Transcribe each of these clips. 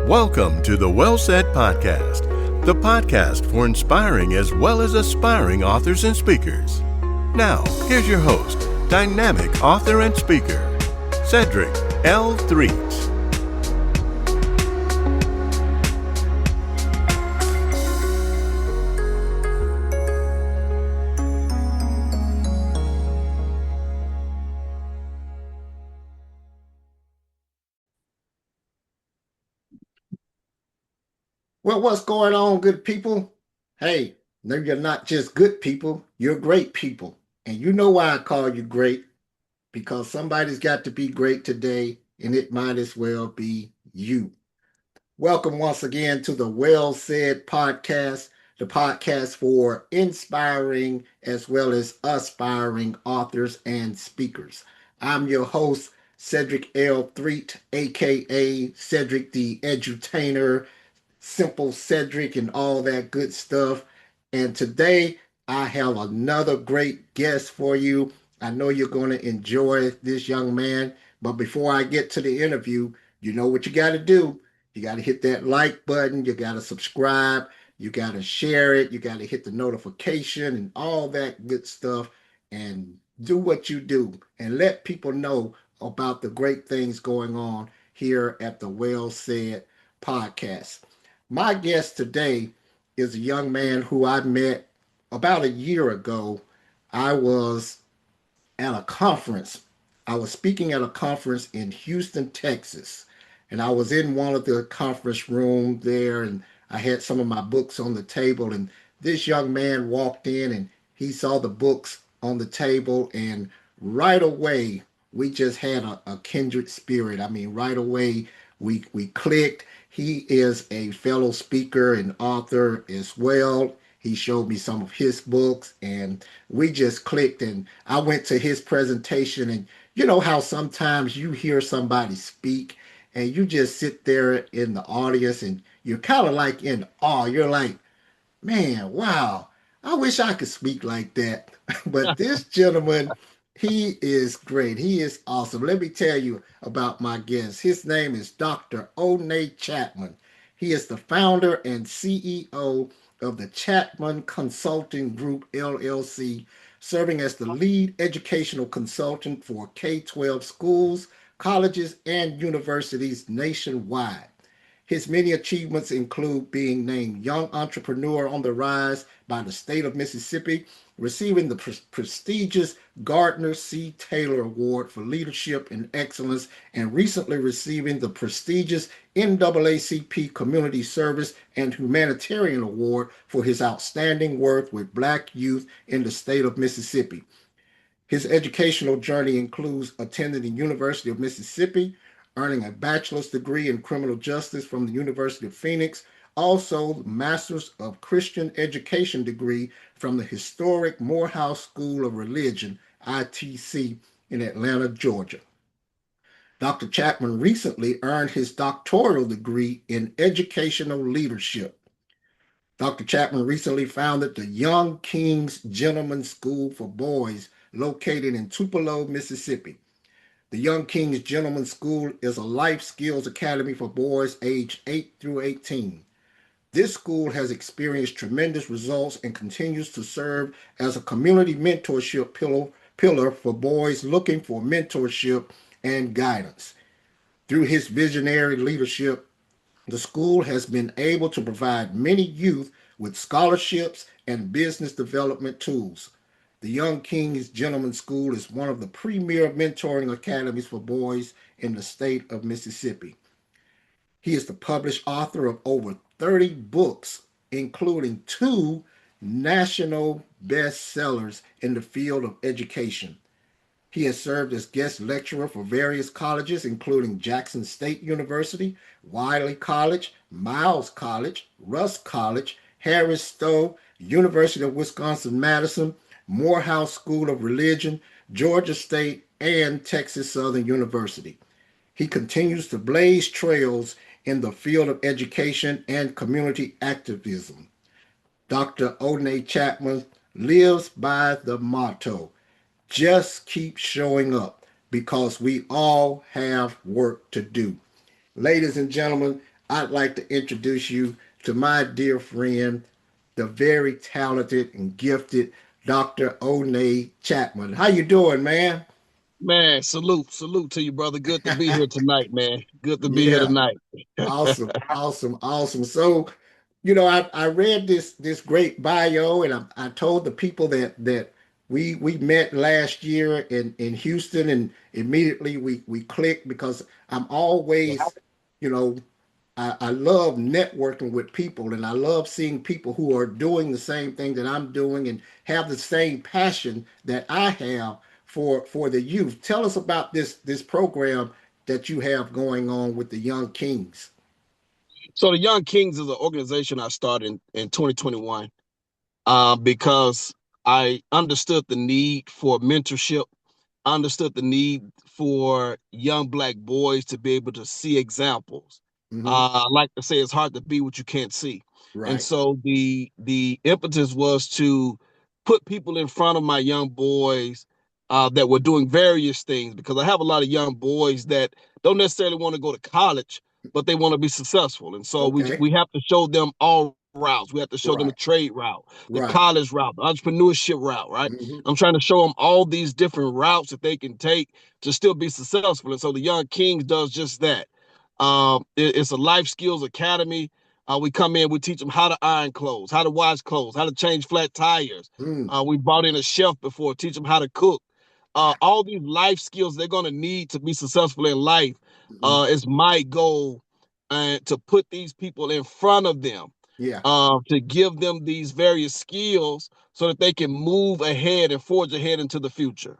Welcome to the Well Said Podcast, the podcast for inspiring as well as aspiring authors and speakers. Now, here's your host, dynamic author and speaker, Cedric L. Threets. Well, what's going on, good people? Hey, no, you're not just good people, you're great people. And you know why I call you great? Because somebody's got to be great today, and it might as well be you. Welcome once again to the Well Said Podcast, the podcast for inspiring as well as aspiring authors and speakers. I'm your host, Cedric L. Threet, aka Cedric the Edutainer, Simple Cedric, and all that good stuff. And today I have another great guest for you. I know you're going to enjoy this young man. But before I get to the interview, you know what you got to do. You got to hit that like button. You got to subscribe. You got to share it. You got to hit the notification and all that good stuff. And do what you do and let people know about the great things going on here at the Well Said Podcast. My guest today is a young man who I met about a year ago. I was at a conference. I was speaking at a conference in Houston, Texas. And I was in one of the conference rooms there, and I had some of my books on the table. And this young man walked in and he saw the books on the table. And right away, we just had a kindred spirit. I mean, right away, we clicked. He is a fellow speaker and author as well. He showed me some of his books and we just clicked. And I went to his presentation, and you know how sometimes you hear somebody speak and you just sit there in the audience and you're kind of like in awe. You're like, man, wow, I wish I could speak like that. But this gentleman, he is great. He is awesome. Let me tell you about my guest. His name is Dr. O'Nae Chatman. He is the founder and CEO of the Chatman Consulting Group, LLC, serving as the lead educational consultant for K-12 schools, colleges, and universities nationwide. His many achievements include being named Young Entrepreneur on the Rise by the state of Mississippi, receiving the prestigious Gardner C. Taylor Award for Leadership and Excellence, and recently receiving the prestigious NAACP Community Service and Humanitarian Award for his outstanding work with Black youth in the state of Mississippi. His educational journey includes attending the University of Mississippi, earning a bachelor's degree in criminal justice from the University of Phoenix, also the Master's of Christian Education degree from the historic Morehouse School of Religion, ITC, in Atlanta, Georgia. Dr. Chatman recently earned his doctoral degree in educational leadership. Dr. Chatman recently founded the Young Kings Gentlemen's School for Boys located in Tupelo, Mississippi. The Young Kings Gentlemen's School is a life skills academy for boys aged 8 through 18. This school has experienced tremendous results and continues to serve as a community mentorship pillar for boys looking for mentorship and guidance. Through his visionary leadership, the school has been able to provide many youth with scholarships and business development tools. The Young Kings Gentlemen's School is one of the premier mentoring academies for boys in the state of Mississippi. He is the published author of over 30 books, including 2 national bestsellers in the field of education. He has served as guest lecturer for various colleges, including Jackson State University, Wiley College, Miles College, Rust College, Harris Stowe, University of Wisconsin-Madison, Morehouse School of Religion, Georgia State, and Texas Southern University. He continues to blaze trails in the field of education and community activism. Dr. O'Nae Chatman lives by the motto, just keep showing up because we all have work to do. Ladies and gentlemen, I'd like to introduce you to my dear friend, the very talented and gifted Dr. O'Nae Chatman. How you doing, man? Man, salute to you, brother. Good to be here tonight, man. Good to be here Yeah, tonight. awesome. So, I read this great bio, and I told the people that we met last year in Houston, and immediately we clicked because I'm always, you know, I love networking with people, and I love seeing people who are doing the same thing that I'm doing and have the same passion that I have for the youth. Tell us about this program that you have going on with the Young Kings. So the Young Kings is an organization I started in 2021 because I understood the need for mentorship. I understood the need for young black boys to be able to see examples. Hmm. I like to say it's hard to be what you can't see. And Right. so the impetus was to put people in front of my young boys that were doing various things, because I have a lot of young boys that don't necessarily want to go to college, but they want to be successful. And so Okay. we have to show them all routes. We have to show them the Right. trade route, the Right. college route, the entrepreneurship route, right? Hmm. I'm trying to show them all these different routes that they can take to still be successful. And so the Young Kings does just that. It's a life skills academy. We come in, we teach them how to iron clothes, how to wash clothes, how to change flat tires. Mm. We brought in a chef before, teach them how to cook. Wow. All these life skills they're going to need to be successful in life Hmm. is my goal, to put these people in front of them, Yeah. to give them these various skills so that they can move ahead and forge ahead into the future.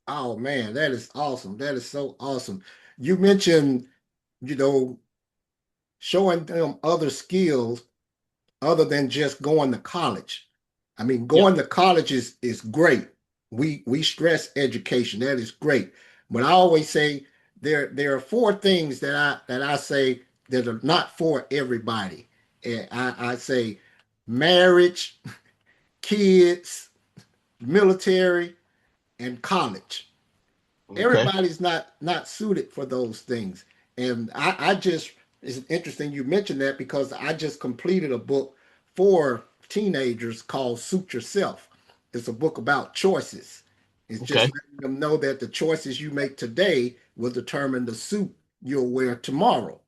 Oh man, that is awesome. That is so awesome. You mentioned, you know, showing them other skills other than just going to college. I mean, Yeah. going to college is great. We stress education. That is great. But I always say there are four things that I say that are not for everybody. And I say marriage, kids, military, and college. Okay. Everybody's not suited for those things. And I just, it's interesting you mentioned that because I just completed a book for teenagers called Suit Yourself. It's a book about choices. It's just Okay. letting them know that the choices you make today will determine the suit you'll wear tomorrow.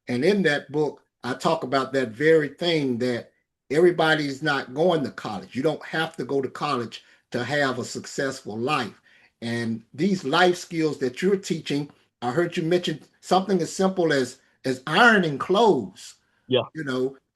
And in that book, I talk about that very thing, that everybody's not going to college. You don't have to go to college to have a successful life. And these life skills that you're teaching, I heard you mention something as simple as ironing clothes, Yeah.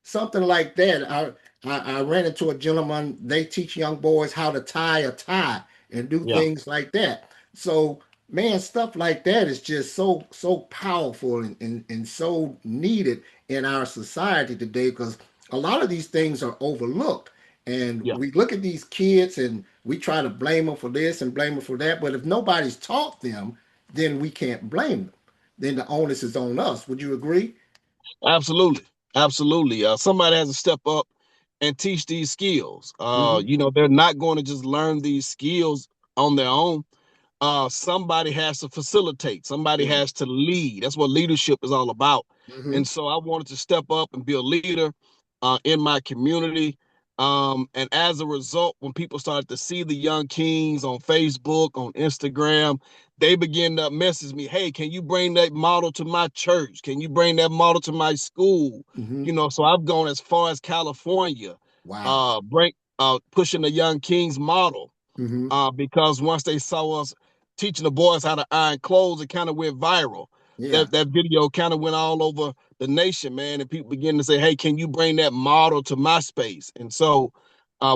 something like that. I ran into a gentleman, they teach young boys how to tie a tie and do Yeah. things like that. So, man, stuff like that is just so powerful and so needed in our society today, because a lot of these things are overlooked. And Yeah. we look at these kids and we try to blame them for this and blame them for that. But if nobody's taught them, then we can't blame them. Then the onus is on us. Would you agree? Absolutely. Absolutely. Somebody has to step up and teach these skills. Hmm. They're not going to just learn these skills on their own. Somebody has to facilitate, somebody Yeah. has to lead. That's what leadership is all about. And Hmm. so I wanted to step up and be a leader in my community. And as a result, when people started to see the Young Kings on Facebook, on Instagram, they begin to message me, hey, can you bring that model to my church? Can you bring that model to my school? Hmm. So I've gone as far as California, Wow. break pushing the Young Kings model, Hmm. because once they saw us teaching the boys how to iron clothes, it kind of went viral. Yeah. That video kind of went all over the nation, man, and people begin to say, "Hey, can you bring that model to my space?" And so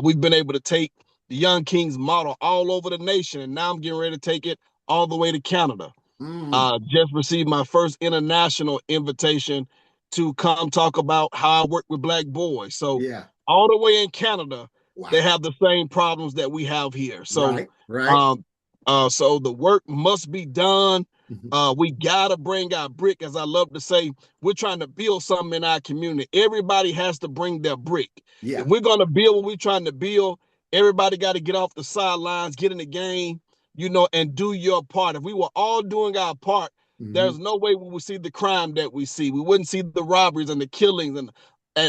we've been able to take the Young Kings model all over the nation, and now I'm getting ready to take it all the way to Canada. Mm. Just received my first international invitation to come talk about how I work with black boys. So Yeah. all the way in Canada, they Wow. have the same problems that we have here. So, Right. Right. um, so the work must be done. Hmm. We gotta bring our brick, as I love to say. We're trying to build something in our community. Everybody has to bring their brick. Yeah. If we're gonna build what we're trying to build, everybody got to get off the sidelines, get in the game, and do your part. If we were all doing our part, Mm-hmm. there's no way we would see the crime that we see. We wouldn't see the robberies and the killings and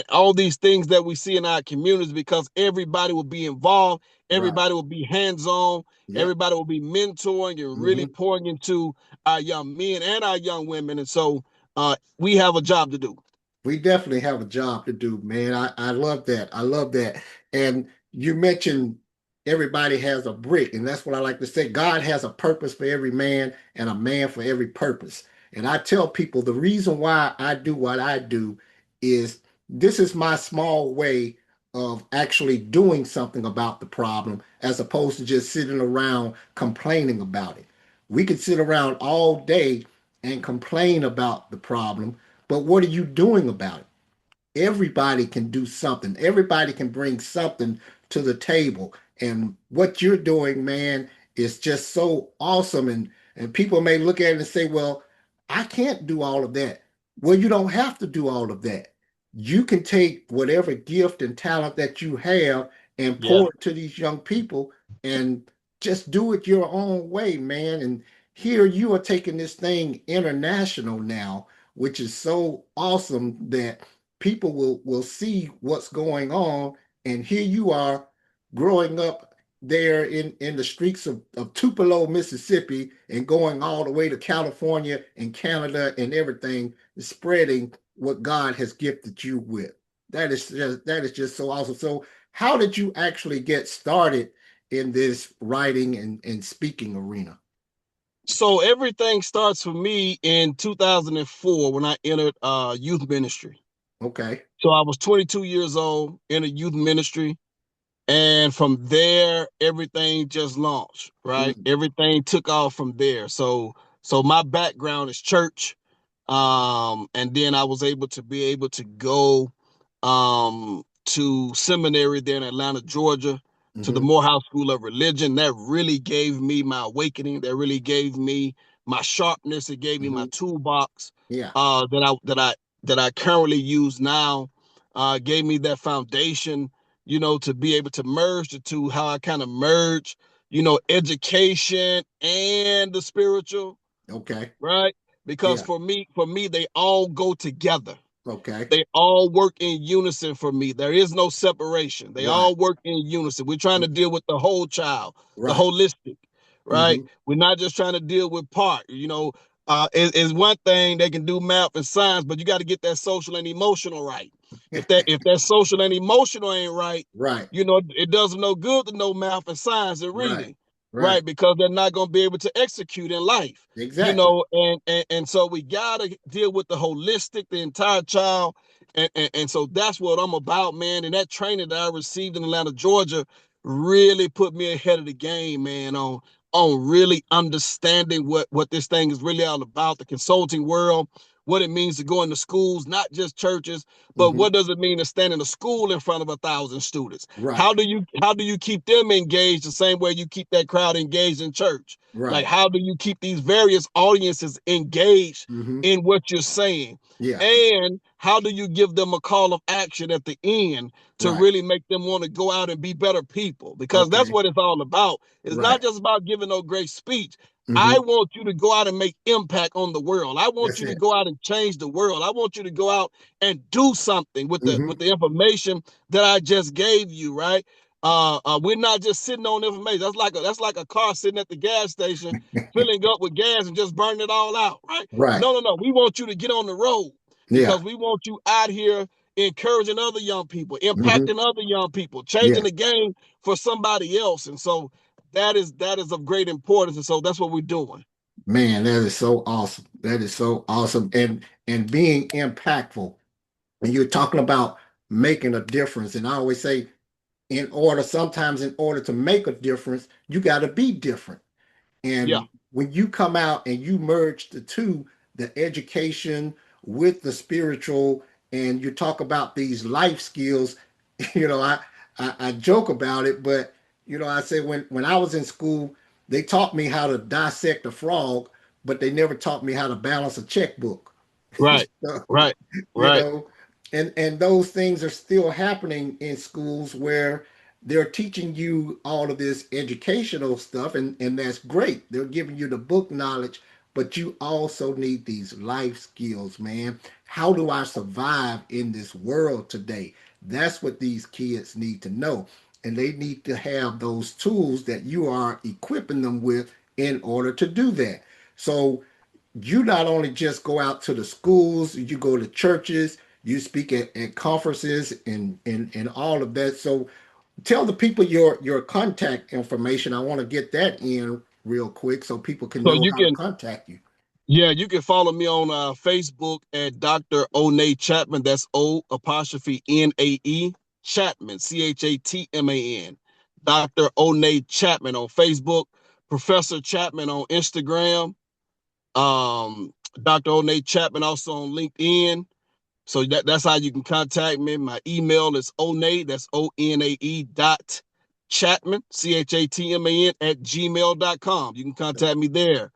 all these things that we see in our communities, because everybody will be involved, Right. everybody will be hands-on, Yep. everybody will be mentoring and really Mm-hmm. pouring into our young men and our young women. And so we have a job to do. We definitely have a job to do, man. I love that. I love that. And you mentioned everybody has a brick, and that's what I like to say. God has a purpose for every man and a man for every purpose. And I tell people the reason why I do what I do is this is my small way of actually doing something about the problem as opposed to just sitting around complaining about it. We could sit around all day and complain about the problem, but what are you doing about it? Everybody can do something. Everybody can bring something to the table. And what you're doing, man, is just so awesome. And people may look at it and say, well, I can't do all of that. Well, you don't have to do all of that. You can take whatever gift and talent that you have and Yeah. pour it to these young people and just do it your own way, man. And here you are taking this thing international now, which is so awesome that people will see what's going on. And here you are growing up there in the streets of Tupelo, Mississippi, and going all the way to California and Canada and everything, spreading what God has gifted you with. That is just so awesome. So how did you actually get started in this writing and speaking arena? So everything starts for me in 2004 when I entered youth ministry. Okay. So I was 22 years old in a youth ministry. And from there, everything just launched, right? Mm. Everything took off from there. So my background is church. And then I was able to go to seminary there in Atlanta, Georgia, to the Mm-hmm. Morehouse School of Religion. That really gave me my awakening. That really gave me my sharpness. It gave me my Mm-hmm. toolbox Yeah. that I currently use now. Gave me that foundation, to be able to merge the two. How I kind of merge, education and the spiritual, Okay. right? Because Yeah. for me, they all go together. Okay. They all work in unison for me. There is no separation. They Right. all work in unison. We're trying to deal with the whole child, the Right. holistic, right? Mm-hmm. We're not just trying to deal with part. Is one thing they can do math and science, but you got to get that social and emotional right. If that social and emotional ain't right, Right. it does them no good to know math and science and Right. reading, Right. right? Because they're not going to be able to execute in life, Exactly. and so we got to deal with the holistic, the entire child, and so that's what I'm about, man. And that training that I received in Atlanta, Georgia, really put me ahead of the game, man, on really understanding what this thing is really all about, the consulting world, what it means to go into schools, not just churches, but Mm-hmm. what does it mean to stand in a school in front of 1,000 students? Right. How do you keep them engaged the same way you keep that crowd engaged in church? Like, Right. how do you keep these various audiences engaged Mm-hmm. in what you're saying? Yeah. And how do you give them a call of action at the end to Right. really make them want to go out and be better people? Because that's Okay. what it's all about. It's not Right. just about giving no great speech. I Mm-hmm. want you to go out and make impact on the world. I want That's you to it. go out and change the world. I want you to go out and do something with the Mm-hmm. with the information that I just gave you, right? We're not just sitting on information. That's like a car sitting at the gas station, filling up with gas and just burning it all out, right? Right. No, no, no. We want you to get on the road Yeah. because we want you out here encouraging other young people, Mm-hmm. impacting other young people, changing Yeah. the game for somebody else. And so that is of great importance. And so that's what we're doing. Man, that is so awesome. That is so awesome. And being impactful. And you're talking about making a difference. And I always say, sometimes in order to make a difference, you got to be different. Yeah, And when you come out and you merge the two, the education with the spiritual, and you talk about these life skills, you know, I joke about it, but I say when I was in school, they taught me how to dissect a frog, but they never taught me how to balance a checkbook. right, So, right, you right. know, and those things are still happening in schools where they're teaching you all of this educational stuff, and that's great. They're giving you the book knowledge, but you also need these life skills, man. How do I survive in this world today? That's what these kids need to know. And they need to have those tools that you are equipping them with in order to do that. So you not only just go out to the schools, you go to churches, you speak at conferences and all of that. So tell the people your contact information. I want to get that in real quick so people can So know you how to can, contact you. yeah, you can follow me on Facebook at Dr. O'Nae Chatman. That's O''Nae Chatman, Chatman. Dr. O'Nae Chatman on Facebook, Professor Chatman on Instagram, Dr. O'Nae Chatman also on LinkedIn. So that's how you can contact me. My email is O'Nae, that's ONAE dot Chatman, Chatman at gmail.com. You can contact me there.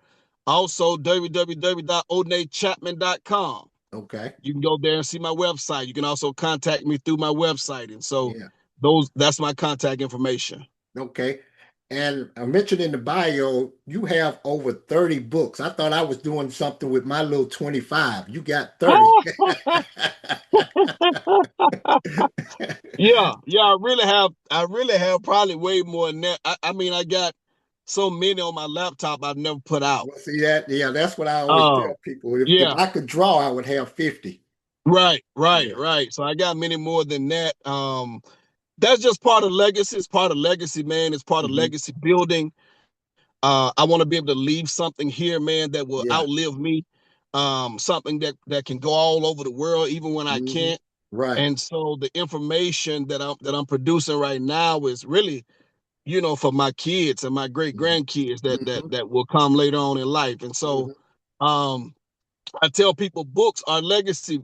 Also, www.onaechatman.com. Okay. You can go there and see my website. You can also contact me through my website. And so Yeah. that's my contact information. Okay. And I mentioned in the bio, you have over 30 books. I thought I was doing something with my little 25. You got 30. Yeah, I really have probably way more than that. I mean, I got so many on my laptop I've never put out. Well, see that? Yeah, that's what I always Um, tell people. If yeah, I could draw, I would have 50. right, right, Yeah. right. So I got many more than that. That's just part of legacy. It's part of legacy, man. It's part of Hmm. legacy building. I want to be able to leave something here, man, that will Yeah. outlive me. Something that can go all over the world, even when I Hmm. can't. Right. And so the information that I'm producing right now is really, for my kids and my great Hmm. grandkids that Hmm. that that will come later on in life. And so, Hmm. um, I tell people books are legacy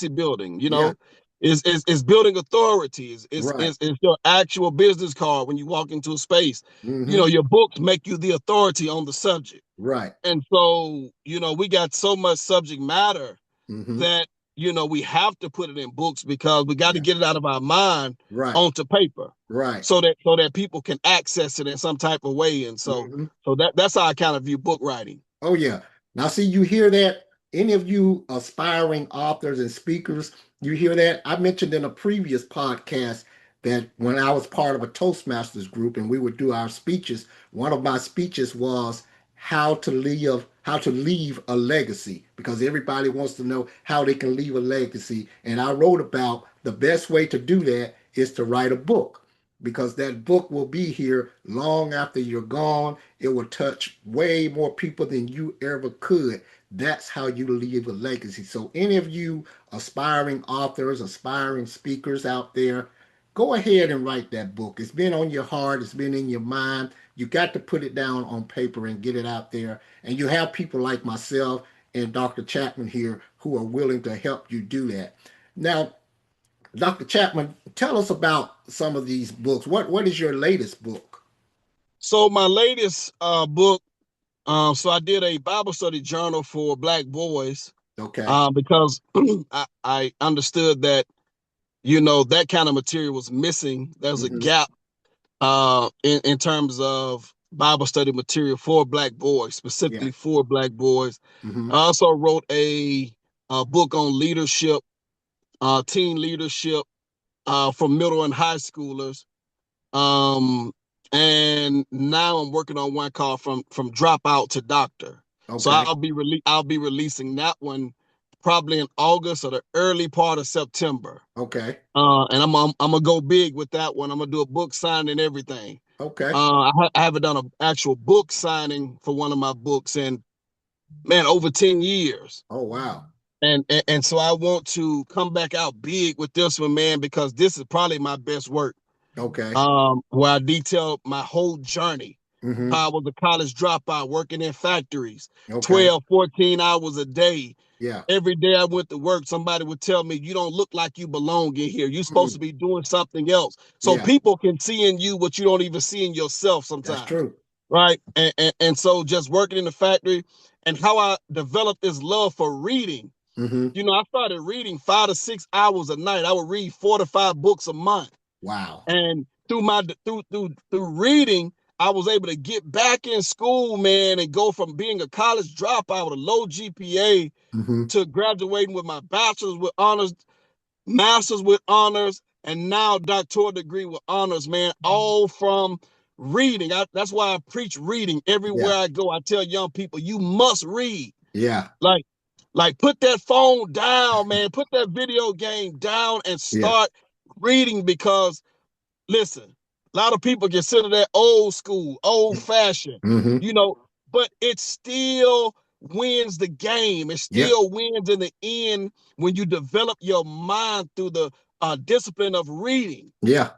building. Yeah. Is building authority. Is Right. is is your actual business card when you walk into a space. Hmm. Your books make you the authority on the subject. Right. And so, we got so much subject matter Hmm. that we have to put it in books because we got to Yeah. get it out of our mind Right. onto paper Right. so that people can access it in some type of way. And so Hmm. so that's how I kind of view book writing. Oh, yeah. Now, see, you hear that? Any of you aspiring authors and speakers, you hear that? I mentioned in a previous podcast that when I was part of a Toastmasters group and we would do our speeches, one of my speeches was how to leave a legacy, because everybody wants to know how they can leave a legacy. And I wrote about the best way to do that is to write a book, because that book will be here long after you're gone. It will touch way more people than you ever could. That's how you leave a legacy. So, any of you aspiring authors, aspiring speakers out there, go ahead and write that book. It's been on your heart, it's been in your mind. You got to put it down on paper and get it out there. And you have people like myself and Dr. Chatman here who are willing to help you do that. Now, Dr. Chatman, tell us about some of these books. What is your latest book? So my latest book, so I did a Bible study journal for Black boys, Okay. because I understood that that kind of material was missing. There's a Hmm. gap in terms of Bible study material for Black boys, Yeah. specifically for Black boys. Hmm. I also wrote a book on leadership, teen leadership, for middle and high schoolers. Um, and now I'm working on one called from dropout to doctor. So Okay. I'll be releasing that one probably in August or the early part of September. Okay. And I'm gonna go big with that one. I'm gonna do a book signing and everything. Okay. I haven't done an actual book signing for one of my books in, man, over 10 years. Oh, wow. And so I want to come back out big with this one, man, because this is probably my best work. Okay. Where I detailed my whole journey. Hmm. How I was a college dropout working in factories, Okay. 12, 14 hours a day. Yeah. Every day I went to work, somebody would tell me, you don't look like you belong in here. You're supposed to Mm. be doing something else. So Yeah. people can see in you what you don't even see in yourself That's sometimes. true. Right. And so just working in the factory and how I developed this love for reading. Hmm. I started reading 5 to 6 hours a night. I would read 4 to 5 books a month. Wow. And through reading, I was able to get back in school, man, and go from being a college dropout with a low GPA to graduating with my bachelor's with honors, master's with honors, and now doctoral degree with honors, man, all from reading. That's why I preach reading everywhere I go. I tell young people, you must read. Yeah. Like put that phone down, man, put that video game down and start reading, because listen, a lot of people consider that old school, old fashioned, but it still wins the game. It still wins in the end when you develop your mind through the discipline of reading. Yeah.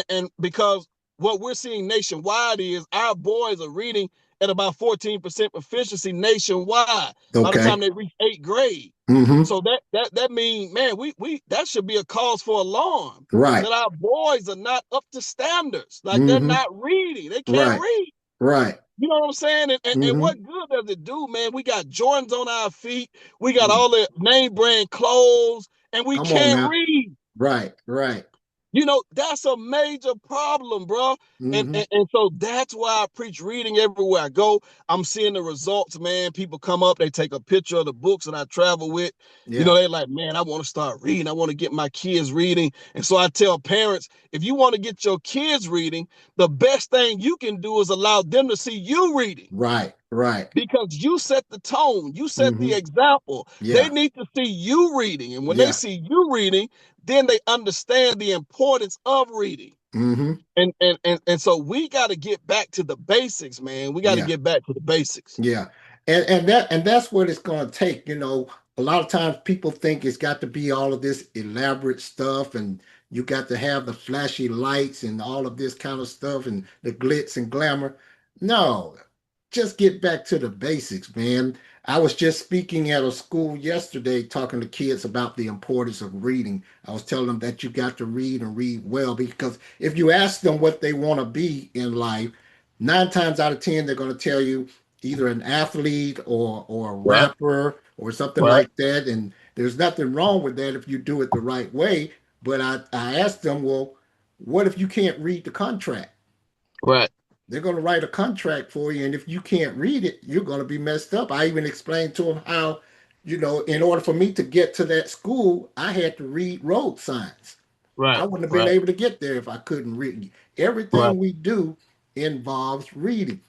And because what we're seeing nationwide is our boys are reading at about 14% proficiency nationwide by the time they reach 8th grade. So that means, man, we that should be a cause for alarm. Right. That our boys are not up to standards. Like they're not reading. They can't read. Right. You know what I'm saying? And what good does it do, man? We got Jordans on our feet. We got all the name brand clothes, and we can't read. Right. That's a major problem, bro. And so that's why I preach reading everywhere I go. I'm seeing the results, man. People come up, they take a picture of the books that I travel with. They're like, man, I want to start reading. I want to get my kids reading. And so I tell parents, if you want to get your kids reading, the best thing you can do is allow them to see you reading. Right. Because you set the tone, you set the example. They need to see you reading. And when they see you reading, then they understand the importance of reading. And so we got to get back to the basics, man. We got to get back to the basics. Yeah. And that's what it's going to take. A lot of times people think it's got to be all of this elaborate stuff, and you got to have the flashy lights and all of this kind of stuff and the glitz and glamour. No, just get back to the basics, man. I was just speaking at a school yesterday talking to kids about the importance of reading. I was telling them that you got to read and read well, because if you ask them what they want to be in life, 9 times out of 10, they're going to tell you either an athlete or a rapper or something like that. And there's nothing wrong with that if you do it the right way. But I asked them, well, what if you can't read the contract? Right. They're going to write a contract for you, and if you can't read it, you're going to be messed up. I even explained to them how, in order for me to get to that school, I had to read road signs. Right. I wouldn't have been able to get there if I couldn't read. Everything we do involves reading.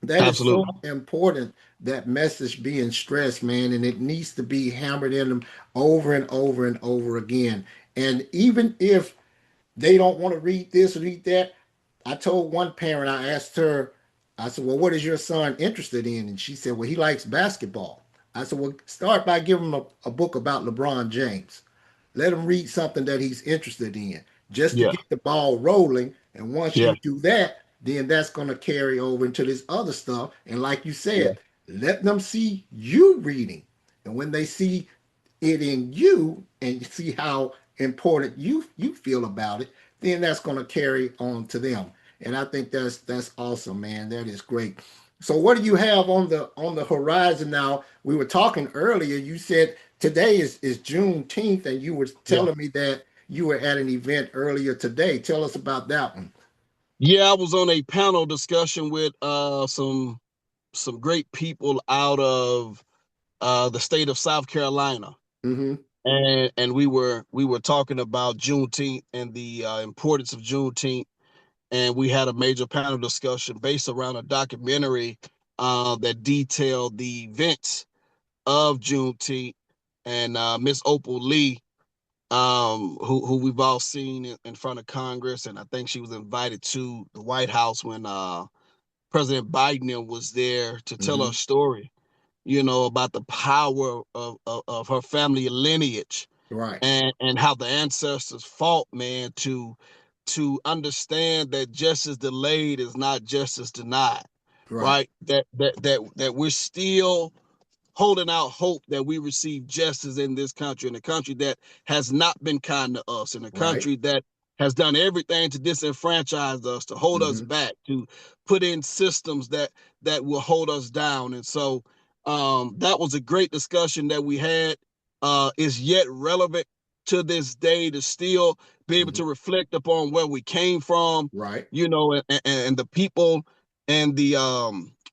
That is so important, that message being stressed, man, and it needs to be hammered in them over and over and over again. And even if they don't want to read this or read that, I told one parent, I asked her, I said, well, what is your son interested in? And she said, well, he likes basketball. I said, well, start by giving him a book about LeBron James. Let him read something that he's interested in, just to get the ball rolling. And once you do that, then that's going to carry over into this other stuff. And like you said, let them see you reading. And when they see it in you and see how important you feel about it, then that's going to carry on to them. And I think that's awesome, man. That is great. So what do you have on the horizon now? We were talking earlier. You said today is Juneteenth, and you were telling me that you were at an event earlier today. Tell us about that one. Yeah, I was on a panel discussion with some great people out of the state of South Carolina. And we were talking about Juneteenth and the importance of Juneteenth, and we had a major panel discussion based around a documentary that detailed the events of Juneteenth. And Miss Opal Lee, who we've all seen in front of Congress, and I think she was invited to the White House when President Biden was there to tell her story, about the power of her family lineage. Right. And how the ancestors fought, man, to understand that justice delayed is not justice denied. Right? That we're still holding out hope that we receive justice in this country, in a country that has not been kind to us, in a country that has done everything to disenfranchise us, to hold us back, to put in systems that will hold us down. And so that was a great discussion that we had. Is yet relevant to this day to still be able to reflect upon where we came from, Right. and the people, and the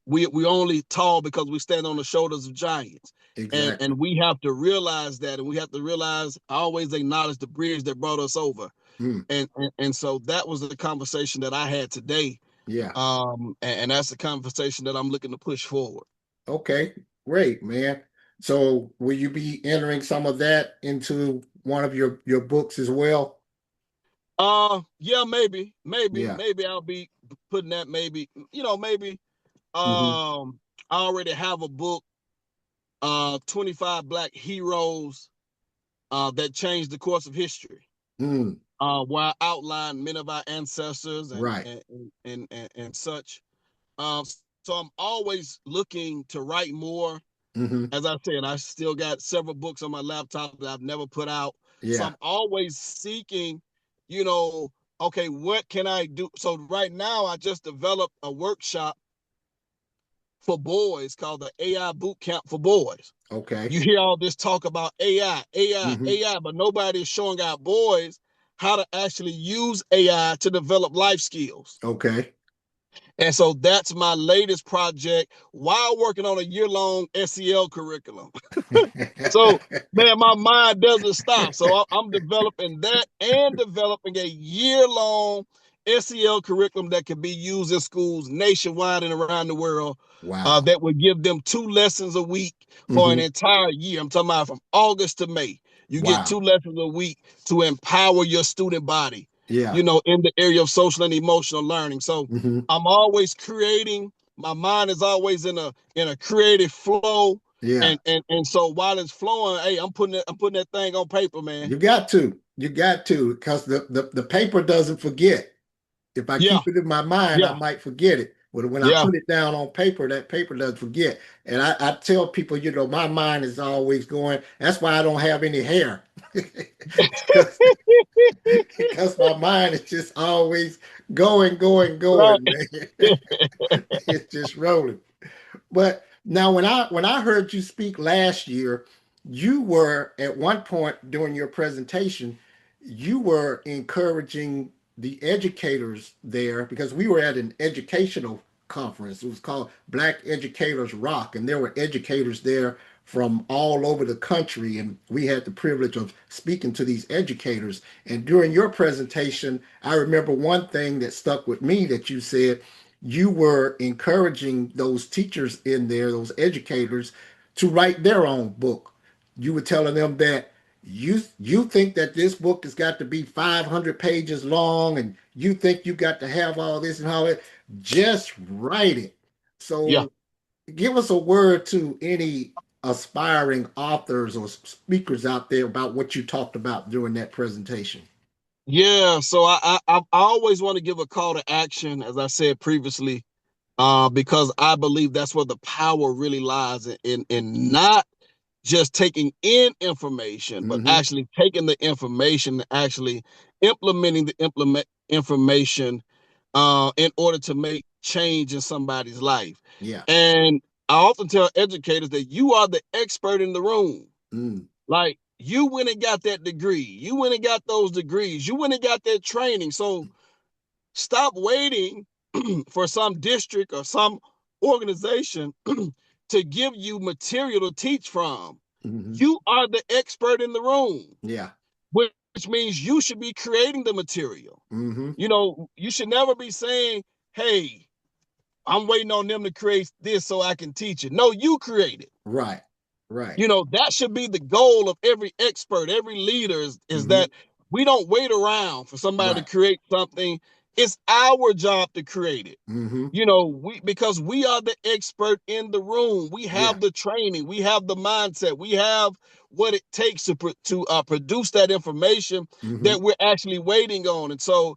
we only tall because we stand on the shoulders of giants. Exactly. And we have to realize that, and we have to realize, always acknowledge the bridge that brought us over. And so that was the conversation that I had today. Yeah. And that's the conversation that I'm looking to push forward. Okay, great, man. So will you be entering some of that into one of your books as well? Yeah, maybe Yeah. I'll be putting that, maybe. Mm-hmm. I already have a book, 25 Black Heroes that changed the course of history. Mm. Where I outline many of our ancestors Right. and such. So I'm always looking to write more. Mm-hmm. As I said, I still got several books on my laptop that I've never put out. So Yeah. I'm always seeking, okay, what can I do? So right now, I just developed a workshop for boys called the AI Boot Camp for Boys. Okay. You hear all this talk about AI, Mm-hmm. AI, but nobody is showing our boys how to actually use AI to develop life skills. Okay. And so that's my latest project while working on a year-long SEL curriculum. So, man, my mind doesn't stop. So I'm developing that and developing a year-long SEL curriculum that can be used in schools nationwide and around the world. Wow. That would give them 2 lessons a week for an Mm-hmm. entire year. I'm talking about from August to May. You get 2 Wow. lessons a week to empower your student body, Yeah. in the area of social and emotional learning. So Mm-hmm. I'm always creating. My mind is always in a creative flow. Yeah. And so while it's flowing, hey, I'm putting that thing on paper, man. You got to. You got to, because the paper doesn't forget. If I Yeah, keep it in my mind, I yeah, might forget it. But when I yeah. put it down on paper, that paper doesn't forget. And I tell people, my mind is always going. That's why I don't have any hair. because, because my mind is just always going, Right. man. It's just rolling. But now when I heard you speak last year, you were at one point during your presentation, you were encouraging the educators there, because we were at an educational conference. It was called Black Educators Rock, and there were educators there from all over the country, and we had the privilege of speaking to these educators. And during your presentation, I remember one thing that stuck with me that you said. You were encouraging those teachers in there, those educators, to write their own book. You were telling them that you think that this book has got to be 500 pages long, and you think you got to have all this and all that. Just write it. Yeah. So give us a word to any aspiring authors or speakers out there about what you talked about during that presentation. Yeah. So I always want to give a call to action, as I said previously, because I believe that's where the power really lies, in not just taking in information, but Mm-hmm. actually taking the information and actually implementing the information in order to make change in somebody's life. Yeah. And I often tell educators that you are the expert in the room. Mm. Like, you went and got that degree, you went and got those degrees, you went and got that training. So stop waiting for some district or some organization to give you material to teach from. Mm-hmm. You are the expert in the room, Yeah. which means you should be creating the material. Mm-hmm. You should never be saying, hey, I'm waiting on them to create this so I can teach it. No, you create it. Right. Right. That should be the goal of every expert, every leader, is Mm-hmm. that we don't wait around for somebody Right. to create something. It's our job to create it. Mm-hmm. Because we are the expert in the room. We Yeah. have the training, we have the mindset, we have what it takes to produce that information Mm-hmm. that we're actually waiting on. And so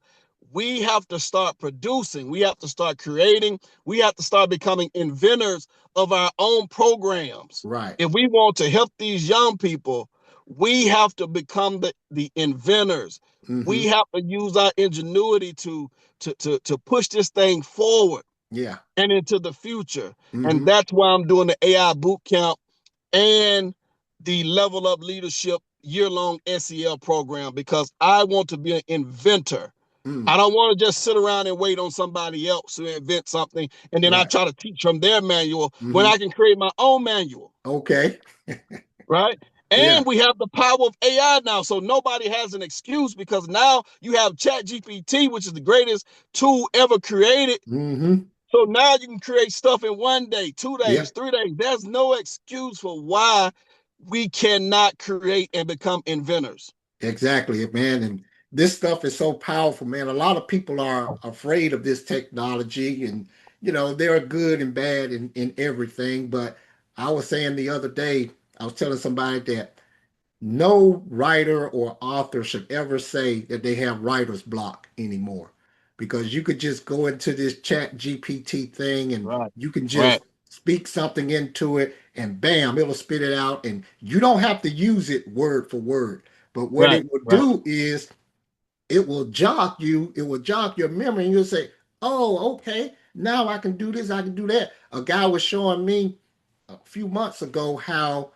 we have to start producing, we have to start creating, we have to start becoming inventors of our own programs. Right. If we want to help these young people, we have to become the inventors. Mm-hmm. We have to use our ingenuity to push this thing forward Yeah. and into the future. And Mm-hmm. that's why I'm doing the AI boot camp and the Level Up Leadership year-long SEL program because I want to be an inventor. I don't want to just sit around and wait on somebody else to invent something and then I try to teach from their manual when I can create my own manual. Okay. Right? And we have the power of AI now. So nobody has an excuse because now you have ChatGPT, which is the greatest tool ever created. So now you can create stuff in 1 day, 2 days, 3 days. There's no excuse for why we cannot create and become inventors. Exactly, man. And this stuff is so powerful, man. A lot of people are afraid of this technology, and there are good and bad in everything. But I was saying the other day, I was telling somebody that no writer or author should ever say that they have writer's block anymore, because you could just go into this chat GPT thing and you can just speak something into it and bam, it'll spit it out, and you don't have to use it word for word. But what it will do is it will jog your memory, and you'll say, oh, okay, now I can do this, I can do that. A guy was showing me a few months ago how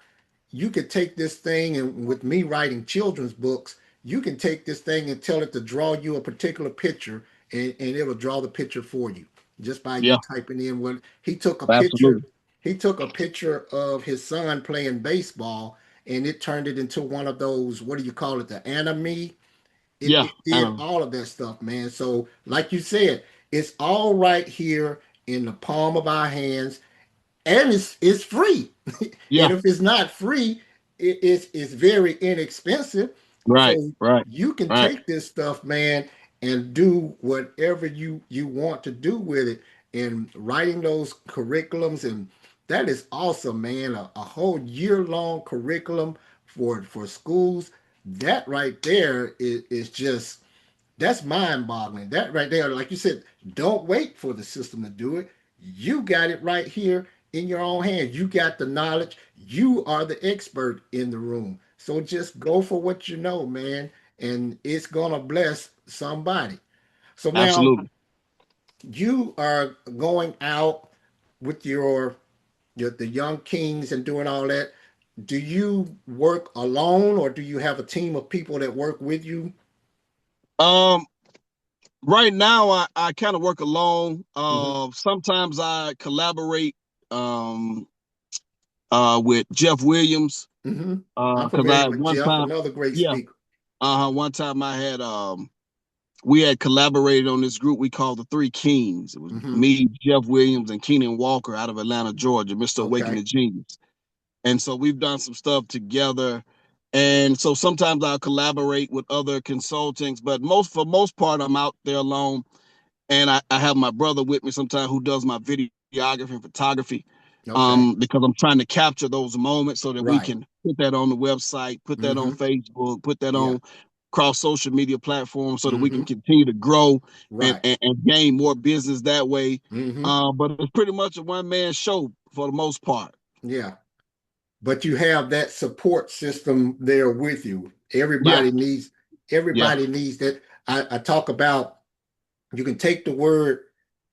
you could take this thing, and with me writing children's books, you can take this thing and tell it to draw you a particular picture, and it'll draw the picture for you just by you typing in what he took a picture. He took a picture of his son playing baseball, and it turned it into one of those, what do you call it, the anime. It did all of that stuff, man. So like you said, it's all right here in the palm of our hands, and it's free. And if it's not free, it's very inexpensive. So you can take this stuff, man, and do whatever you want to do with it. And writing those curriculums, and that is awesome, man. A whole year-long curriculum for schools. That right there is just, that's mind-boggling. That right there, like you said, don't wait for the system to do it. You got it right here in your own hands. You got the knowledge. You are the expert in the room. So just go for what you know, man, and it's gonna bless somebody. So now you are going out with the young kings and doing all that. Do you work alone, or do you have a team of people that work with you? Right now, I kind of work alone. Sometimes I collaborate with Jeff Williams. I'm Because familiar I with one Jeff, time, another great speaker. one time I had we had collaborated on this group we called the Three Kings. It was me, Jeff Williams, and Keenan Walker out of Atlanta, Georgia, Mr. Awakening Genius. And so we've done some stuff together. And so sometimes I'll collaborate with other consultants, but for most part, I'm out there alone. And I have my brother with me sometimes who does my videography and photography, because I'm trying to capture those moments so that we can put that on the website, put that on Facebook, put that on cross social media platforms so that we can continue to grow and gain more business that way. But it's pretty much a one-man show for the most part. Yeah. But you have that support system there with you. Everybody needs that. I talk about, you can take the word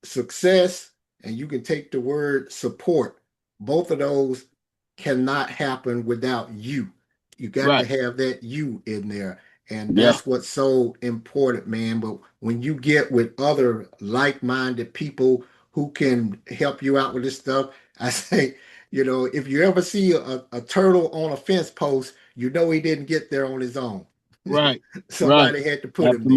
success and you can take the word support. Both of those cannot happen without you. You got to have that you in there. And that's what's so important, man. But when you get with other like-minded people who can help you out with this stuff, I say, if you ever see a turtle on a fence post, he didn't get there on his own. Somebody had to put him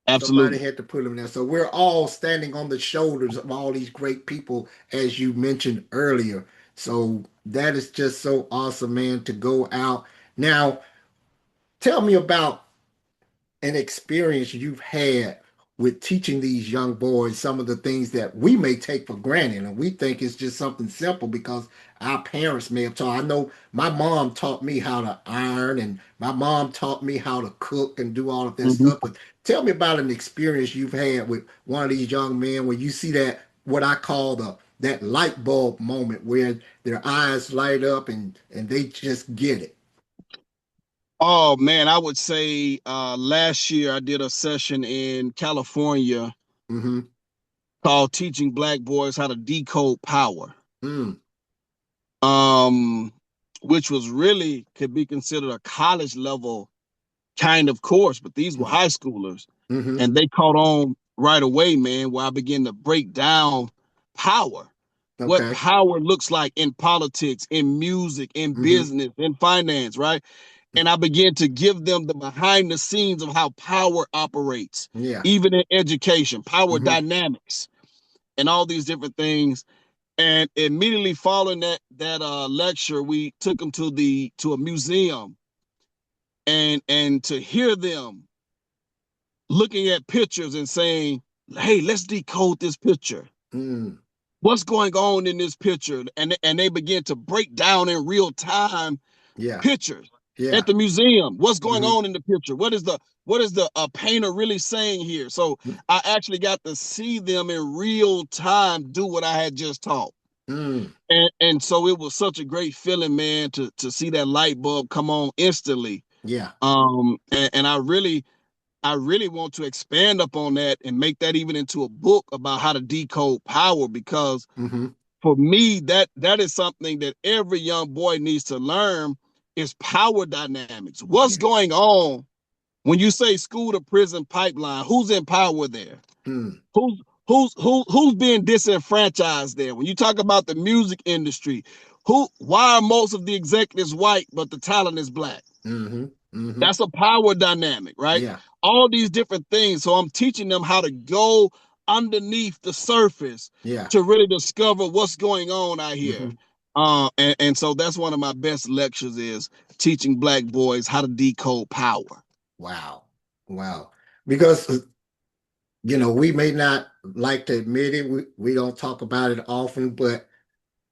there. Somebody had to put him there. So we're all standing on the shoulders of all these great people, as you mentioned earlier. So that is just so awesome, man, to go out. Now, tell me about an experience you've had with teaching these young boys some of the things that we may take for granted, and we think it's just something simple because our parents may have taught. I know my mom taught me how to iron, and my mom taught me how to cook and do all of that stuff. But tell me about an experience you've had with one of these young men where you see that, what I call that light bulb moment, where their eyes light up and they just get it. Oh man, I would say last year I did a session in California called Teaching Black Boys How to Decode Power. which was really could be considered a college level kind of course, but these were high schoolers, Mm-hmm. and they caught on right away, man, where I began to break down power, what Okay. power looks like in politics, in music, in Mm-hmm. business, in finance, right? And I began to give them the behind the scenes of how power operates, Yeah. even in education, power Mm-hmm. dynamics, and all these different things. And immediately following that lecture, we took them to a museum, and to hear them looking at pictures and saying, "Hey, let's decode this picture. Mm. What's going on in this picture?" And they begin to break down in real time Yeah. pictures Yeah. at the museum. What's going Mm-hmm. on in the picture? What is the painter really saying here? So I actually got to see them in real time do what I had just taught. Mm. And so it was such a great feeling, man, to see that light bulb come on instantly. Yeah. And I really want to expand upon that and make that even into a book about how to decode power, because Mm-hmm. for me, that is something that every young boy needs to learn, is power dynamics. What's Yeah. going on when you say school to prison pipeline? Who's in power there? Mm. Who's being disenfranchised there? When you talk about the music industry, why are most of the executives white but the talent is black? Mm-hmm. Mm-hmm. That's a power dynamic, right? Yeah. All these different things. So I'm teaching them how to go underneath the surface Yeah. to really discover what's going on out here. Mm-hmm. And so that's one of my best lectures, is teaching black boys how to decode power. Wow. Wow. Because we may not like to admit it. We don't talk about it often, but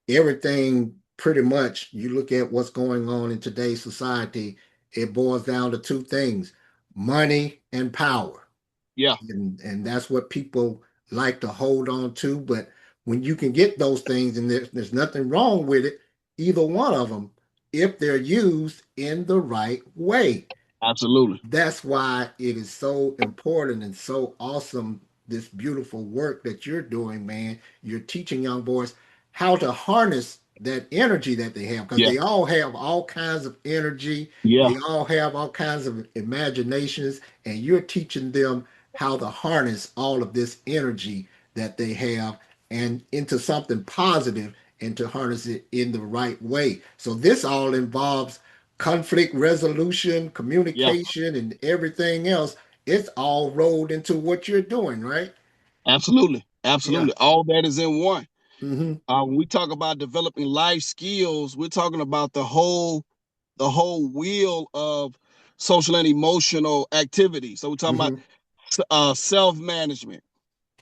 everything pretty much, you look at what's going on in today's society, it boils down to two things: money and power. Yeah, And that's what people like to hold on to. But when you can get those things, and there's nothing wrong with it, either one of them, if they're used in the right way. absolutely. That's why it is so important and so awesome, this beautiful work that you're doing, man. You're teaching young boys how to harness that energy that they have, because Yeah, they all have all kinds of energy. yeah, They all have all kinds of imaginations, and you're teaching them how to harness all of this energy that they have and into something positive, and to harness it in the right way. So this all involves conflict resolution, yeah, communication, and everything else. It's all rolled into what you're doing, right? absolutely. Yeah. Absolutely. All that is in one. Mm-hmm. When we talk about developing life skills, we're talking about the whole wheel of social and emotional activity. So we're talking about Mm-hmm. self-management,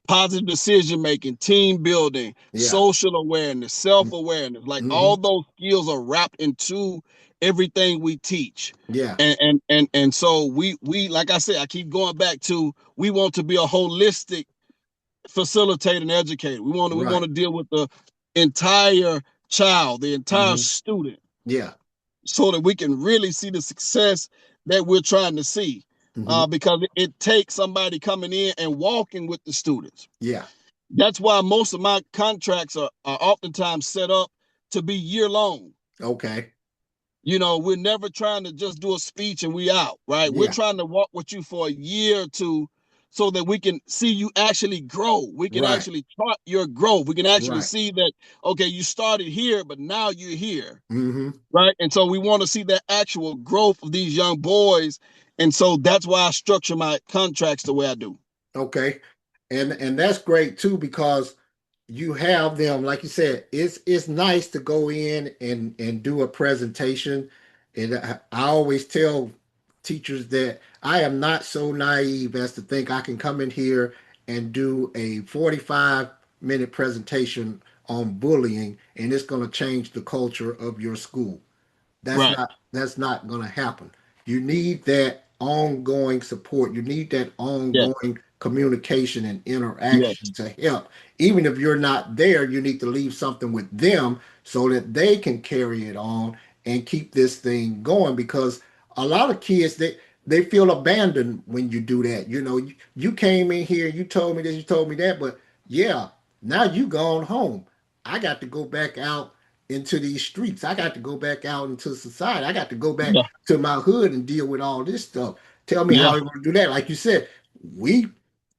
positive decision making, team building, Yeah. social awareness, self-awareness. Like, Mm-hmm. all those skills are wrapped into everything we teach. Yeah. And so we like I said, I keep going back to, we want to be a holistic facilitator and educator. We want Right. to deal with the entire child, the entire Mm-hmm. student, Yeah. so that we can really see the success that we're trying to see. Mm-hmm. Because it takes somebody coming in and walking with the students. Yeah. That's why most of my contracts are oftentimes set up to be year long. Okay. We're never trying to just do a speech and we out, right? We're Yeah. trying to walk with you for a year or two, so that we can see you actually grow. We can Right. actually chart your growth. We can actually Right. see that, okay, you started here, but now you're here, Mm-hmm. right? And so we want to see that actual growth of these young boys. And so that's why I structure my contracts the way I do. Okay. And that's great too, because you have them, like you said, it's nice to go in and do a presentation. And I always tell teachers that I am not so naive as to think I can come in here and do a 45-minute presentation on bullying, and it's going to change the culture of your school. Right. That's not going to happen. You need that ongoing support. You need that Yes. ongoing communication and Yes. interaction to help. Even if you're not there, you need to leave something with them so that they can carry it on and keep this thing going, because a lot of kids, they feel abandoned when you do that. You came in here, you told me this, you told me that, but yeah, now you gone home. I got to go back out into these streets. I got to go back out into society. I got to go back Yeah. to my hood and deal with all this stuff. Tell me Yeah. how we're going to do that. Like you said, we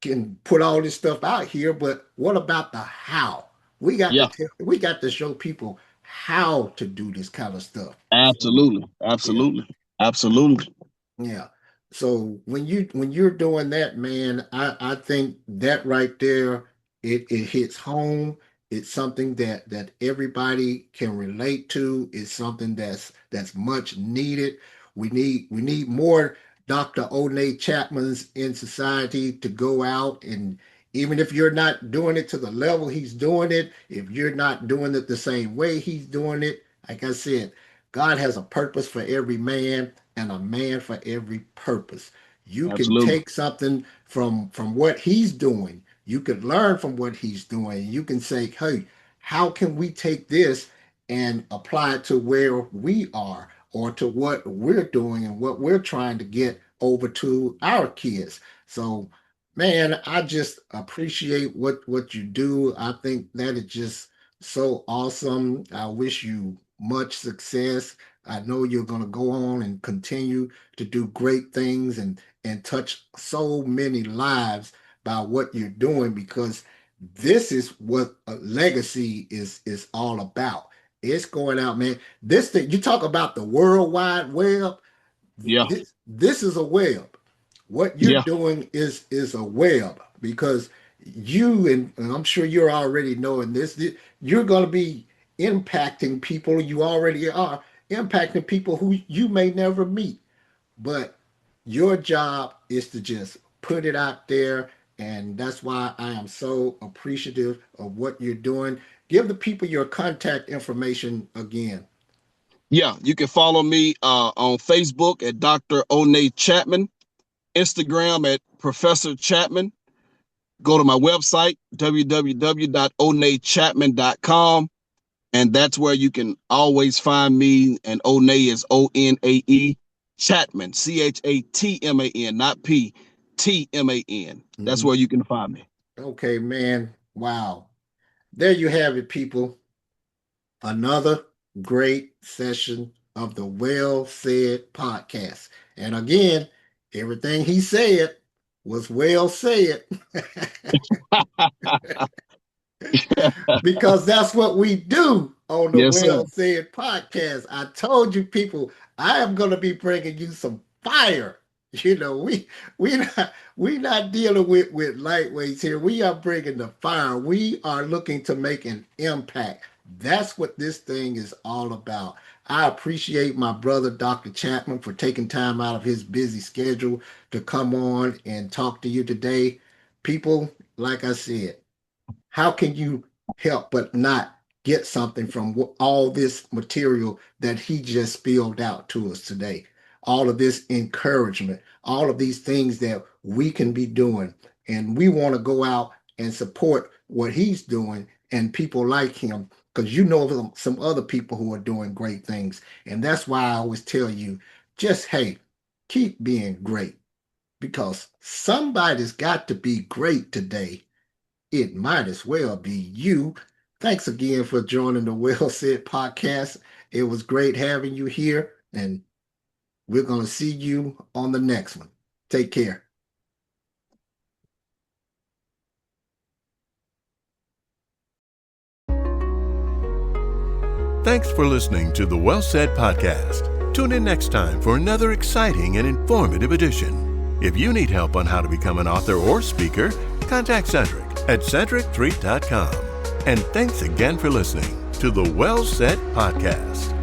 can put all this stuff out here, but what about the how? We got Yeah. we got to show people how to do this kind of stuff. Absolutely. Absolutely. Absolutely. Yeah. So when you're doing that, man, I think that right there, it hits home. It's something that everybody can relate to. It's something that's much needed. We need more Dr. O'Nae Chatmans in society to go out, and even if you're not doing it to the level he's doing it, if you're not doing it the same way he's doing it, like I said, God has a purpose for every man and a man for every purpose. You can Absolutely. take something from what he's doing. You could learn from what he's doing. You can say, hey, how can we take this and apply it to where we are or to what we're doing and what we're trying to get over to our kids? So, man, I just appreciate what you do. I think that is just so awesome. I wish you much success. I know you're going to go on and continue to do great things and touch so many lives by what you're doing, because this is what a legacy is all about. It's going out, man. This thing, you talk about the World Wide Web. Yeah. This is a web. What you're doing is a web, because you and I'm sure you're already knowing this. You're going to be impacting people. You already are impacting people who you may never meet, but your job is to just put it out there, and that's why I am so appreciative of what you're doing. Give the people your contact information again. Yeah, you can follow me on Facebook at Dr. O'Nae Chatman, Instagram at Professor Chatman. Go to my website, www.onaechatman.com, and that's where you can always find me. And O'Nae is ONAE, Chatman, CHATMAN, not PTMAN. That's where you can find me. Okay, man. Wow. There you have it, people. Another great session of the Well Said podcast. And again, everything he said was well said. Because that's what we do on the Well Said podcast. I told you, people, I am going to be bringing you some fire. You know, we not dealing with lightweights here. We are bringing the fire. We are looking to make an impact. That's what this thing is all about. I appreciate my brother, Dr. Chatman, for taking time out of his busy schedule to come on and talk to you today. People, like I said, how can you help but not get something from all this material that he just spilled out to us today? All of this encouragement, all of these things that we can be doing. And we want to go out and support what he's doing and people like him, because you know some other people who are doing great things. And that's why I always tell you, just, hey, keep being great, because somebody's got to be great today. It might as well be you. Thanks again for joining the Well Said podcast. It was great having you here, and we're going to see you on the next one. Take care. Thanks for listening to the Well Said podcast. Tune in next time for another exciting and informative edition. If you need help on how to become an author or speaker, contact Cedric at cedric3.com. And thanks again for listening to the Well Said podcast.